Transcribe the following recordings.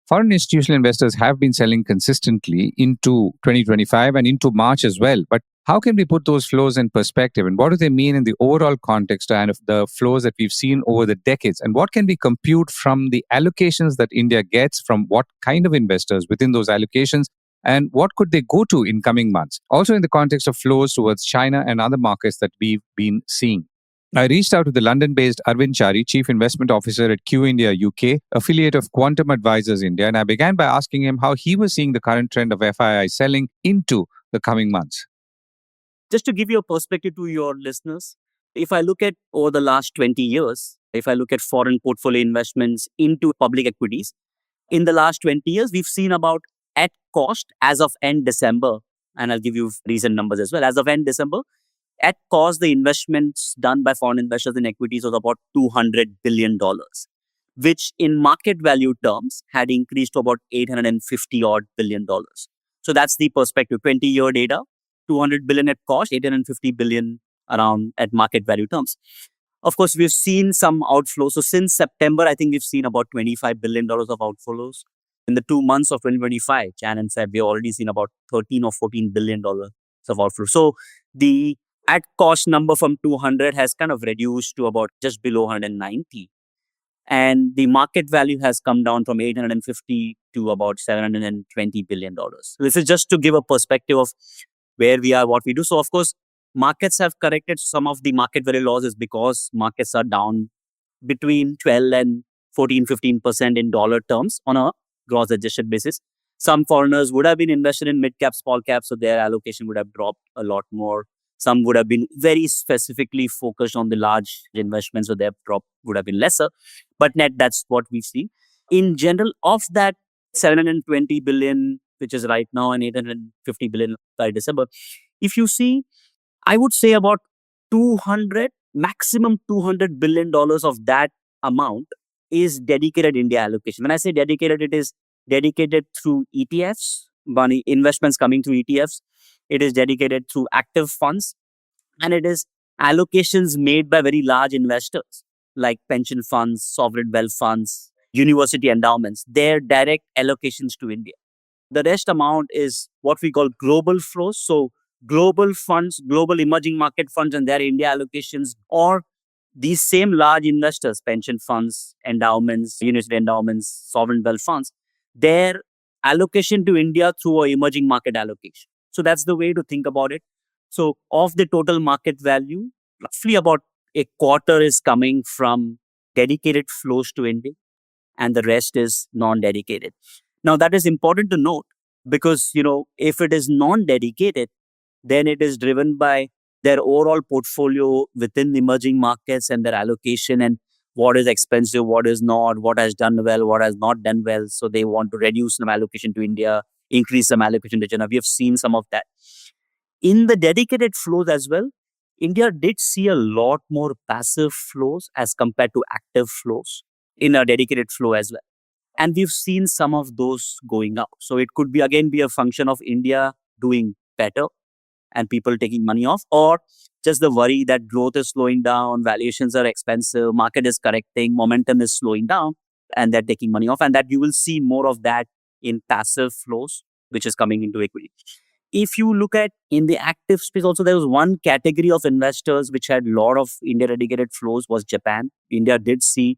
Foreign institutional investors have been selling consistently into 2025 and into March as well. But how can we put those flows in perspective? And what do they mean in the overall context and of the flows that we've seen over the decades? And what can we compute from the allocations that India gets from what kind of investors within those allocations? And what could they go to in coming months? Also in the context of flows towards China and other markets that we've been seeing. I reached out to the London-based Arvind Chari, Chief Investment Officer at Q India UK, affiliate of Quantum Advisors India, and I began by asking him how he was seeing the current trend of FII selling into the coming months. Just to give you a perspective to your listeners, if I look at over the last 20 years, if I look at foreign portfolio investments into public equities, in the last 20 years, we've seen about at cost as of end December, and I'll give you recent numbers as well. As of end December, at cost, the investments done by foreign investors in equities was about $200 billion, which in market value terms had increased to about $850 odd billion. So that's the perspective, 20-year data, 200 billion at cost, 850 billion around at market value terms. Of course, we've seen some outflows. So since September, I think we've seen about $25 billion of outflows. In the 2 months of 2025, Jan and Feb, we've already seen about $13 or $14 billion of outflow. So the at cost number from 200 has kind of reduced to about just below 190. And the market value has come down from 850 to about $720 billion. This is just to give a perspective of where we are, what we do. So of course, markets have corrected. Some of the market value loss is because markets are down between 12 and 14, 15% in dollar terms on a gross adjusted basis. Some foreigners would have been invested in mid-cap, small cap, so their allocation would have dropped a lot more. Some would have been very specifically focused on the large investments, so their drop would have been lesser. But net, that's what we've seen. In general, of that 720 billion, which is right now, and 850 billion by December, if you see, I would say about 200, maximum $200 billion of that amount is dedicated India allocation. When I say dedicated, it is dedicated through ETFs, money investments coming through ETFs. It is dedicated through active funds, and it is allocations made by very large investors like pension funds, sovereign wealth funds, university endowments, their direct allocations to India. The rest amount is what we call global flows. So global funds, global emerging market funds and their India allocations, or these same large investors, pension funds, endowments, university endowments, sovereign wealth funds, their allocation to India through an emerging market allocation. So that's the way to think about it. So of the total market value, roughly about a quarter is coming from dedicated flows to India, and the rest is non-dedicated. Now that is important to note because, if it is non-dedicated, then it is driven by their overall portfolio within the emerging markets and their allocation and what is expensive, what is not, what has done well, what has not done well. So they want to reduce some allocation to India, increase some allocation to China. We have seen some of that. In the dedicated flows as well, India did see a lot more passive flows as compared to active flows in a dedicated flow as well. And we've seen some of those going up. So it could be again be a function of India doing better and people taking money off, or just the worry that growth is slowing down, valuations are expensive, market is correcting, momentum is slowing down, and they're taking money off. And that you will see more of that in passive flows, which is coming into equity. If you look at in the active space also, there was one category of investors which had a lot of India dedicated flows was Japan. India did see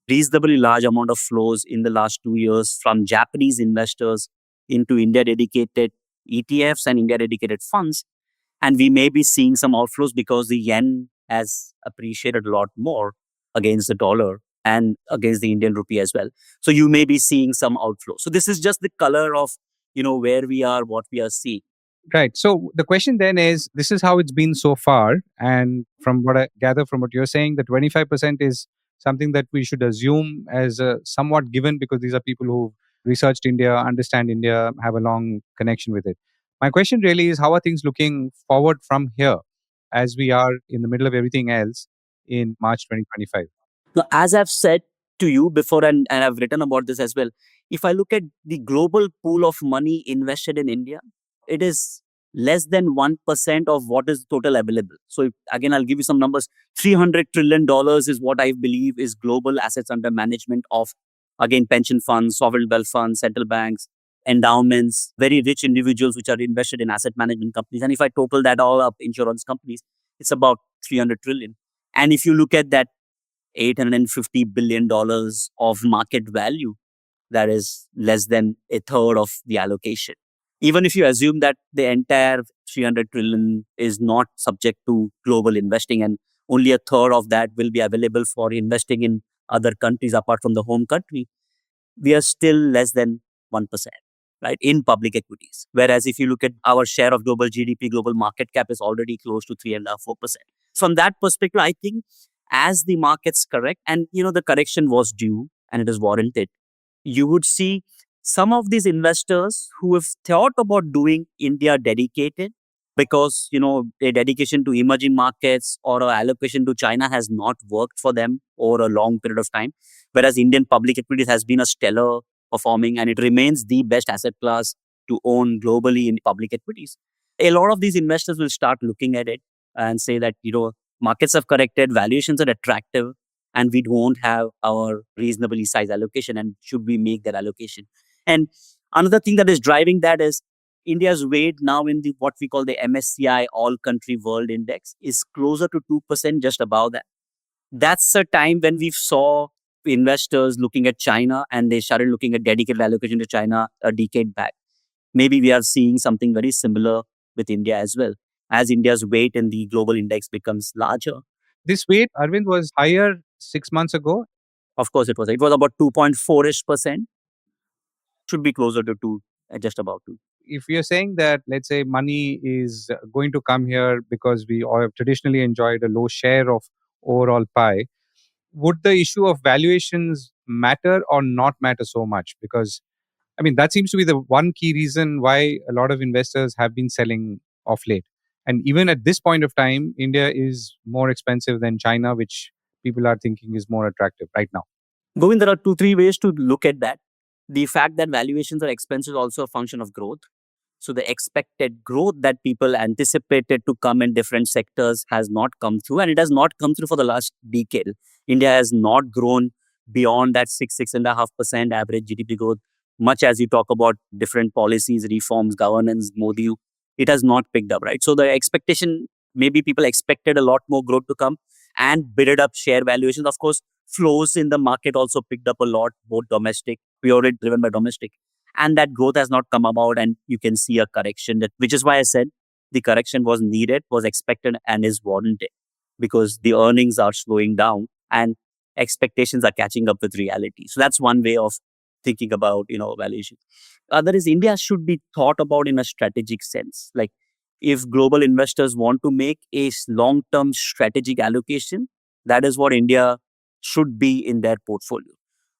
reasonably large amount of flows in the last 2 years from Japanese investors into India dedicated ETFs and India dedicated funds. And we may be seeing some outflows because the yen has appreciated a lot more against the dollar and against the Indian rupee as well. So you may be seeing some outflow. So this is just the color of, where we are, what we are seeing. Right. So the question then is, this is how it's been so far. And from what I gather from what you're saying, the 25% is something that we should assume as somewhat given because these are people who researched India, understand India, have a long connection with it. My question really is, how are things looking forward from here as we are in the middle of everything else in March 2025? Now, as I've said to you before, and I've written about this as well, if I look at the global pool of money invested in India, it is less than 1% of what is total available. So again, I'll give you some numbers. $300 trillion is what I believe is global assets under management of Again, pension funds, sovereign wealth funds, central banks, endowments, very rich individuals which are invested in asset management companies. And if I total that all up, insurance companies, it's about 300 trillion. And if you look at that $850 billion of market value, that is less than a third of the allocation. Even if you assume that the entire 300 trillion is not subject to global investing and only a third of that will be available for investing in other countries apart from the home country, we are still less than 1%, right, in public equities. Whereas if you look at our share of global GDP, global market cap is already close to 3.5%, 4%. From that perspective, I think as the markets correct, and the correction was due and it is warranted, you would see some of these investors who have thought about doing India dedicated because, a dedication to emerging markets or a allocation to China has not worked for them over a long period of time. Whereas Indian public equities has been a stellar performing and it remains the best asset class to own globally in public equities. A lot of these investors will start looking at it and say that, markets have corrected, valuations are attractive, and we don't have our reasonably sized allocation, and should we make that allocation? And another thing that is driving that is India's weight now in the what we call the MSCI All Country World Index is closer to 2%, just above that. That's a time when we saw investors looking at China and they started looking at dedicated allocation to China a decade back. Maybe we are seeing something very similar with India as well, as India's weight in the global index becomes larger. This weight, Arvind, was higher 6 months ago. Of course, it was about 2.4-ish%. Should be closer to 2, just about 2. If you're saying that, let's say, money is going to come here because we all have traditionally enjoyed a low share of overall pie, would the issue of valuations matter or not matter so much? Because, I mean, that seems to be the one key reason why a lot of investors have been selling off late. And even at this point of time, India is more expensive than China, which people are thinking is more attractive right now. Govind, there are 2-3 ways to look at that. The fact that valuations are expensive is also a function of growth. So the expected growth that people anticipated to come in different sectors has not come through, and it has not come through for the last decade. India has not grown beyond that 6.5% average GDP growth. Much as you talk about different policies, reforms, governance, Modi, it has not picked up, right? So the expectation, maybe people expected a lot more growth to come and bidded up share valuations. Of course, flows in the market also picked up a lot, both domestic, we already driven by domestic, and that growth has not come about, and you can see a correction, which is why I said the correction was needed, was expected, and is warranted, because the earnings are slowing down and expectations are catching up with reality. So that's one way of thinking about valuation. Other is India should be thought about in a strategic sense. Like, if global investors want to make a long-term strategic allocation, that is what India should be in their portfolio.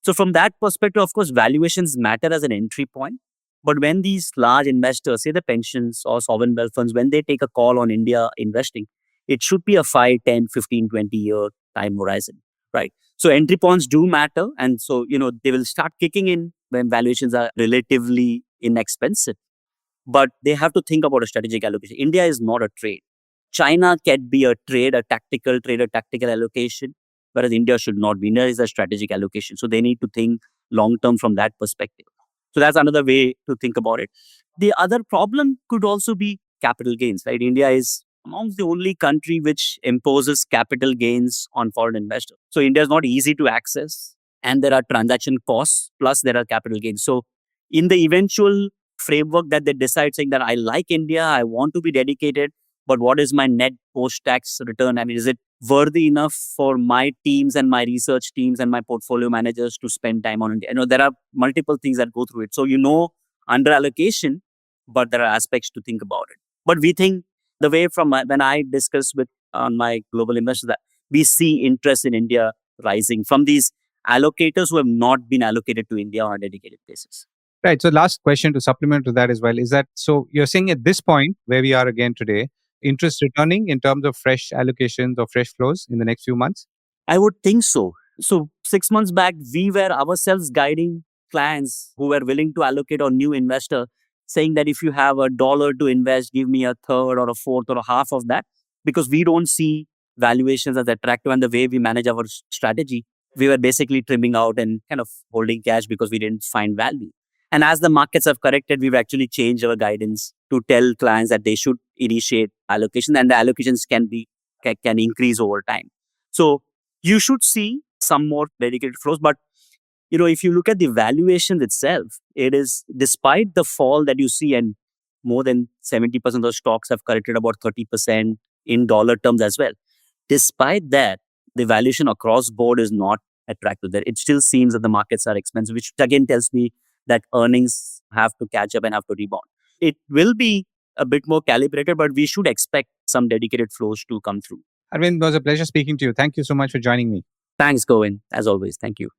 So from that perspective, of course, valuations matter as an entry point. But when these large investors, say the pensions or sovereign wealth funds, when they take a call on India investing, it should be a 5, 10, 15, 20-year time horizon, right? So entry points do matter. And so, they will start kicking in when valuations are relatively inexpensive. But they have to think about a strategic allocation. India is not a trade. China can be a trade, a tactical trade, a tactical allocation, whereas India should not be. India is a strategic allocation. So they need to think long-term from that perspective. So that's another way to think about it. The other problem could also be capital gains, right? India is amongst the only country which imposes capital gains on foreign investors. So India is not easy to access, and there are transaction costs, plus there are capital gains. So in the eventual framework that they decide, saying that I like India, I want to be dedicated, but what is my net post-tax return? I mean, is it worthy enough for my teams and my research teams and my portfolio managers to spend time on India? There are multiple things that go through it. So, under allocation, but there are aspects to think about it. But we think the way from when I discuss with on my global investors, that we see interest in India rising from these allocators who have not been allocated to India on a dedicated basis. Right. So last question to supplement to that as well is that, so you're saying at this point where we are again today, interest returning in terms of fresh allocations or fresh flows in the next few months? I would think so. So 6 months back, we were ourselves guiding clients who were willing to allocate or new investor, saying that if you have $1 to invest, give me a third or a fourth or a half of that, because we don't see valuations as attractive, and the way we manage our strategy, we were basically trimming out and kind of holding cash because we didn't find value. And as the markets have corrected, we've actually changed our guidance to tell clients that they should initiate allocation, and the allocations can increase over time. So you should see some more dedicated flows. But if you look at the valuation itself, it is, despite the fall that you see, and more than 70% of the stocks have corrected about 30% in dollar terms as well. Despite that, the valuation across board is not attractive. It still seems that the markets are expensive, which again tells me that earnings have to catch up and have to rebound. It will be a bit more calibrated, but we should expect some dedicated flows to come through. Arvind, it was a pleasure speaking to you. Thank you so much for joining me. Thanks, Govind. As always, thank you.